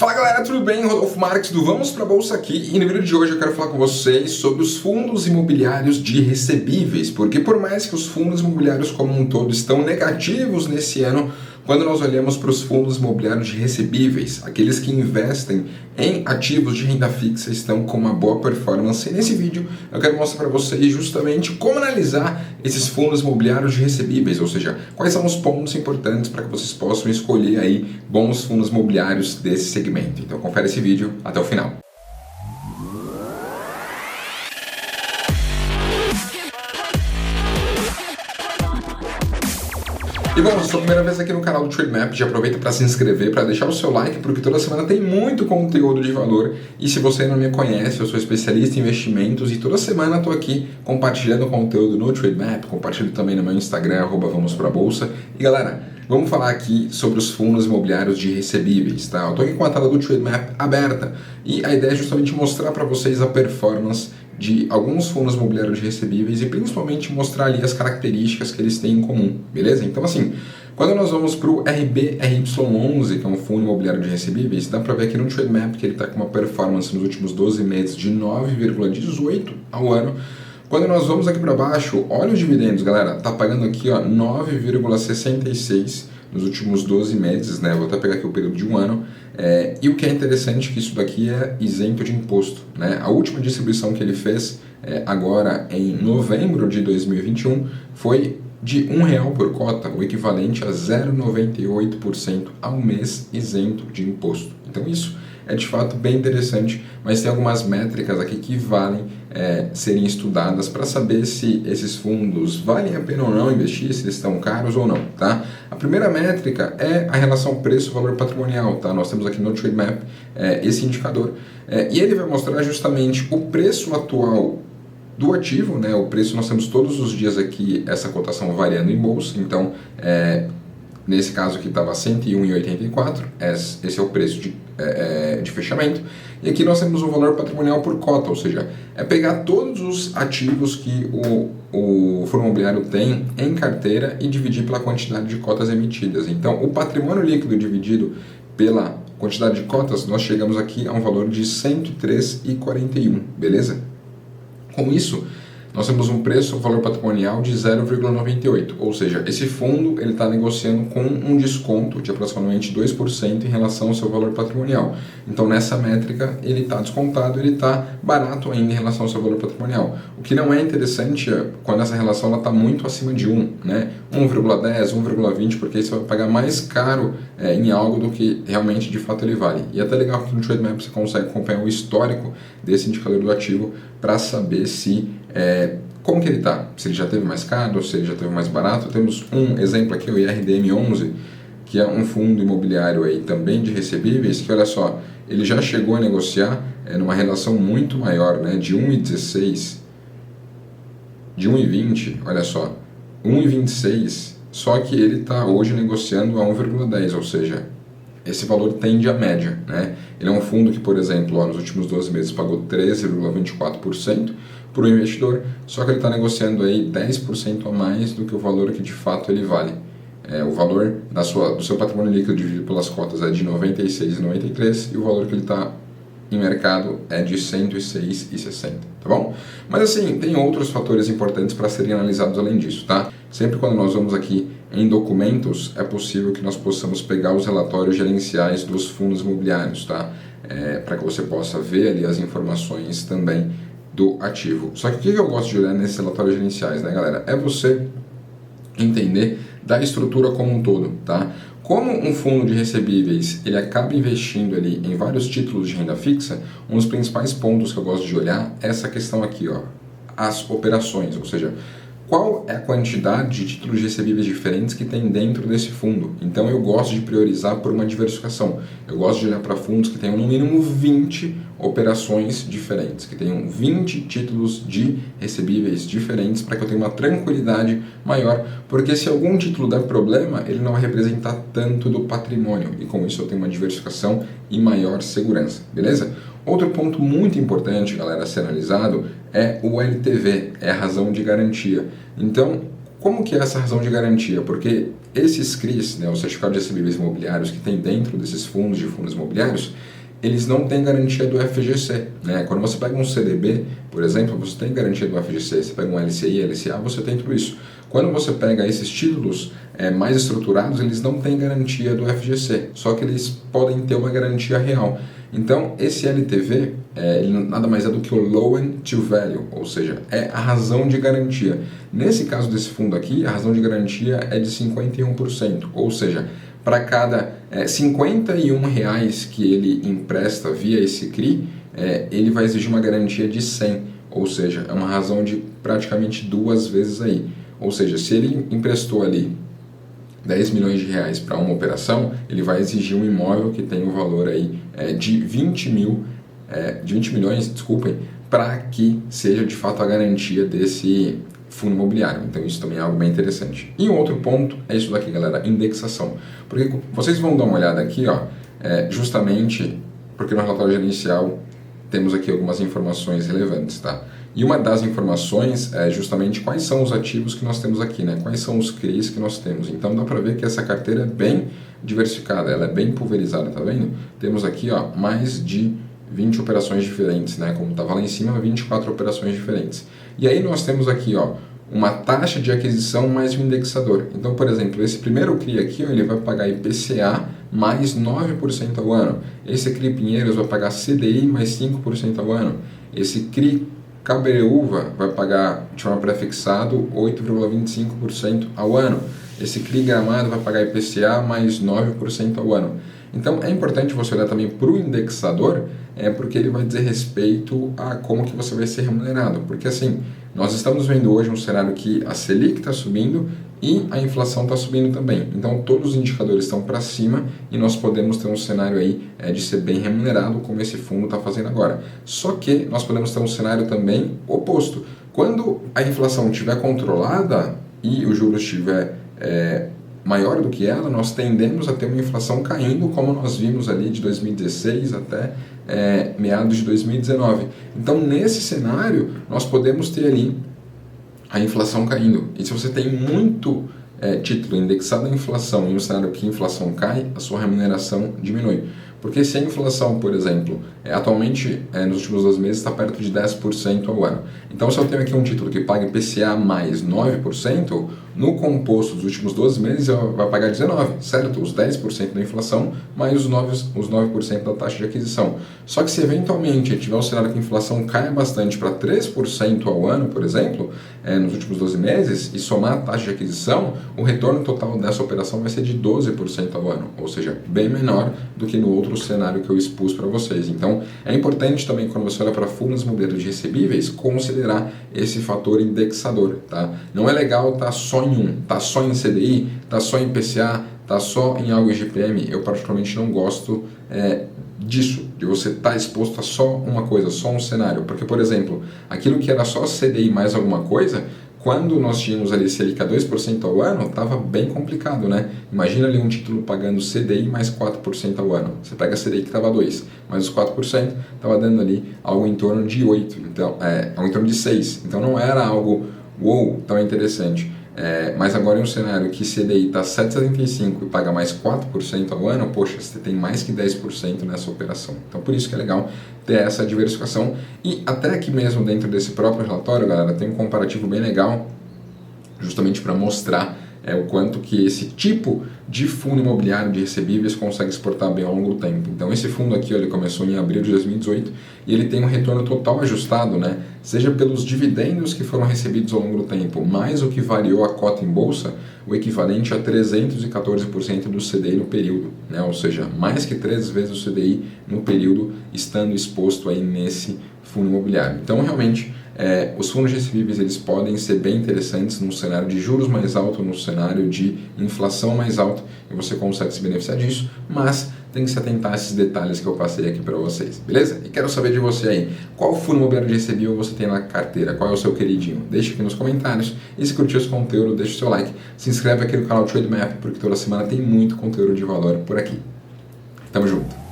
Fala galera, tudo bem? Rodolfo Marques do Vamos Pra Bolsa aqui, e no vídeo de hoje eu quero falar com vocês sobre os fundos imobiliários de recebíveis, porque por mais que os fundos imobiliários como um todo estão negativos nesse ano, quando nós olhamos para os fundos imobiliários de recebíveis, aqueles que investem em ativos de renda fixa estão com uma boa performance. E nesse vídeo eu quero mostrar para vocês justamente como analisar esses fundos imobiliários de recebíveis, ou seja, quais são os pontos importantes para que vocês possam escolher aí bons fundos imobiliários desse segmento. Então confere esse vídeo até o final. E bom, se é a sua primeira vez aqui no canal do Trademap, já aproveita para se inscrever, para deixar o seu like, porque toda semana tem muito conteúdo de valor. E se você não me conhece, eu sou especialista em investimentos e toda semana estou aqui compartilhando conteúdo no Trademap, compartilho também no meu Instagram, @vamosprabolsa. E galera, vamos falar aqui sobre os fundos imobiliários de recebíveis, tá? Eu estou aqui com a tela do Trademap aberta e a ideia é justamente mostrar para vocês a performance de alguns fundos imobiliários de recebíveis e principalmente mostrar ali as características que eles têm em comum, beleza? Então assim, quando nós vamos para o RBRY11, que é um fundo imobiliário de recebíveis, dá para ver aqui no Trademap que ele está com uma performance nos últimos 12 meses de 9,18 ao ano. Quando nós vamos aqui para baixo, olha os dividendos, galera, tá pagando aqui ó, 9,66 nos últimos 12 meses, né? Vou até pegar aqui o período de um ano. E o que é interessante é que isso daqui é isento de imposto, né? A última distribuição que ele fez agora em novembro de 2021 foi de R$1 por cota, o equivalente a 0,98% ao mês isento de imposto. Então isso é de fato bem interessante, mas tem algumas métricas aqui que valem serem estudadas para saber se esses fundos valem a pena ou não investir, se eles estão caros ou não, tá? A primeira métrica é a relação preço-valor patrimonial, tá? Nós temos aqui no Trademap esse indicador e ele vai mostrar justamente o preço atual do ativo, né? O preço nós temos todos os dias aqui essa cotação variando em bolsa, então nesse caso aqui estava 101,84, esse é o preço de fechamento. E aqui nós temos o valor patrimonial por cota, ou seja, é pegar todos os ativos que o fundo imobiliário tem em carteira e dividir pela quantidade de cotas emitidas. Então, o patrimônio líquido dividido pela quantidade de cotas, nós chegamos aqui a um valor de 103,41, beleza? Com isso, nós temos um preço, valor patrimonial de 0,98, ou seja, esse fundo ele está negociando com um desconto de aproximadamente 2% em relação ao seu valor patrimonial. Então nessa métrica ele está descontado, ele está barato ainda em relação ao seu valor patrimonial. O que não é interessante é quando essa relação está muito acima de 1, né? 1,10, 1,20, porque aí você vai pagar mais caro em algo do que realmente de fato ele vale. E é até legal que no Trademap você consegue acompanhar o histórico desse indicador do ativo para saber se como que ele está, se ele já teve mais caro ou se ele já teve mais barato. Temos um exemplo aqui, o IRDM11, que é um fundo imobiliário aí também de recebíveis, que olha só, ele já chegou a negociar numa relação muito maior, né, de 1,16, de 1,20, olha só, 1,26, só que ele está hoje negociando a 1,10, ou seja, esse valor tende à média, né? Ele é um fundo que, por exemplo, nos últimos 12 meses pagou 13,24% para o investidor, só que ele está negociando aí 10% a mais do que o valor que de fato ele vale. O valor do seu patrimônio líquido dividido pelas cotas é de 96,93 e o valor que ele está em mercado é de 106,60, tá bom? Mas assim, tem outros fatores importantes para serem analisados além disso, tá? Sempre quando nós vamos aqui em documentos, é possível que nós possamos pegar os relatórios gerenciais dos fundos imobiliários, tá? Para que você possa ver ali as informações também do ativo. Só que o que eu gosto de olhar nesses relatórios gerenciais, né, galera? É você entender da estrutura como um todo, tá? Como um fundo de recebíveis, ele acaba investindo ali em vários títulos de renda fixa, um dos principais pontos que eu gosto de olhar é essa questão aqui, ó, as operações, ou seja, qual é a quantidade de títulos recebíveis diferentes que tem dentro desse fundo. Então eu gosto de priorizar por uma diversificação. Eu gosto de olhar para fundos que tenham no mínimo 20 operações diferentes, que tenham 20 títulos de recebíveis diferentes para que eu tenha uma tranquilidade maior, porque se algum título der problema, ele não vai representar tanto do patrimônio e com isso eu tenho uma diversificação e maior segurança, beleza? Outro ponto muito importante, galera, a ser analisado é o LTV, é a razão de garantia. Então, como que é essa razão de garantia? Porque esses CRIs, né, os certificados de recebíveis imobiliários que tem dentro desses fundos de fundos imobiliários, eles não têm garantia do FGC, né? Quando você pega um CDB, por exemplo, você tem garantia do FGC, você pega um LCI, LCA, você tem tudo isso. Quando você pega esses títulos mais estruturados, eles não têm garantia do FGC, só que eles podem ter uma garantia real. Então, esse LTV, ele nada mais é do que o Loan to Value, ou seja, é a razão de garantia. Nesse caso desse fundo aqui, a razão de garantia é de 51%, ou seja, para cada R$51 que ele empresta via esse CRI, ele vai exigir uma garantia de 100, ou seja, é uma razão de praticamente 2 vezes aí. Ou seja, se ele emprestou ali 10 milhões de reais para uma operação, ele vai exigir um imóvel que tem o valor aí de 20 milhões, desculpem, para que seja de fato a garantia desse fundo imobiliário. Então isso também é algo bem interessante. E um outro ponto é isso daqui, galera, indexação. Porque vocês vão dar uma olhada aqui, ó, justamente porque no relatório gerencial temos aqui algumas informações relevantes, tá? E uma das informações é justamente quais são os ativos que nós temos aqui, né? Quais são os CRIs que nós temos. Então dá para ver que essa carteira é bem diversificada, ela é bem pulverizada, tá vendo? Temos aqui, ó, mais de 20 operações diferentes, né? Como estava lá em cima, 24 operações diferentes. E aí nós temos aqui, ó, uma taxa de aquisição mais um indexador. Então, por exemplo, esse primeiro CRI aqui, ó, ele vai pagar IPCA mais 9% ao ano. Esse CRI Pinheiros vai pagar CDI mais 5% ao ano. Esse CRI Cabeúva vai pagar de forma pré-fixado 8,25% ao ano. Esse CRI Gramado vai pagar IPCA mais 9% ao ano. Então é importante você olhar também para o indexador, porque ele vai dizer respeito a como que você vai ser remunerado. Porque assim, nós estamos vendo hoje um cenário que a Selic está subindo e a inflação está subindo também. Então todos os indicadores estão para cima e nós podemos ter um cenário aí de ser bem remunerado, como esse fundo está fazendo agora. Só que nós podemos ter um cenário também oposto. Quando a inflação estiver controlada e o juros estiver maior do que ela, nós tendemos a ter uma inflação caindo, como nós vimos ali de 2016 até meados de 2019. Então, nesse cenário, nós podemos ter ali a inflação caindo. E se você tem muito título indexado à inflação em um cenário que a inflação cai, a sua remuneração diminui. Porque se a inflação, por exemplo, atualmente nos últimos 12 meses está perto de 10% ao ano. Então, se eu tenho aqui um título que paga IPCA mais 9%, no composto dos últimos 12 meses vai pagar 19%, certo? Os 10% da inflação mais os 9% da taxa de aquisição. Só que se eventualmente tiver um cenário que a inflação caia bastante para 3% ao ano, por exemplo, nos últimos 12 meses, e somar a taxa de aquisição, o retorno total dessa operação vai ser de 12% ao ano, ou seja, bem menor do que no outro cenário que eu expus para vocês. Então, é importante também, quando você olha para fundos imobiliários de recebíveis, considerar esse fator indexador, tá? Não é legal estar só em um, tá só em CDI, tá só em IPCA, tá só em algo IGPM. Eu particularmente não gosto disso, de você estar exposto a só uma coisa, só um cenário. Porque, por exemplo, aquilo que era só CDI mais alguma coisa, quando nós tínhamos ali Selic a 2% ao ano, estava bem complicado, né? Imagina ali um título pagando CDI mais 4% ao ano. Você pega a CDI que estava 2%, mais os 4%, estava dando ali algo em torno de 8%, então, algo em torno de 6%. Então não era algo, tão interessante. Mas agora em um cenário que CDI está 7,75% e paga mais 4% ao ano, poxa, você tem mais que 10% nessa operação. Então por isso que é legal ter essa diversificação. E até aqui mesmo dentro desse próprio relatório, galera, tem um comparativo bem legal, justamente para mostrar o quanto que esse tipo de fundo imobiliário de recebíveis consegue exportar bem ao longo do tempo. Então esse fundo aqui, ele começou em abril de 2018 e ele tem um retorno total ajustado, né? Seja pelos dividendos que foram recebidos ao longo do tempo, mais o que variou a cota em bolsa, o equivalente a 314% do CDI no período, né? Ou seja, mais que 3 vezes o CDI no período estando exposto aí nesse fundo imobiliário. Então realmente os fundos recebíveis eles podem ser bem interessantes num cenário de juros mais alto, num cenário de inflação mais alto, e você consegue se beneficiar disso, mas tem que se atentar a esses detalhes que eu passei aqui para vocês, beleza? E quero saber de você aí, qual fundo imobiliário de recebível você tem na carteira, qual é o seu queridinho? Deixa aqui nos comentários, e se curtiu esse conteúdo, deixa o seu like, se inscreve aqui no canal Trademap, porque toda semana tem muito conteúdo de valor por aqui. Tamo junto!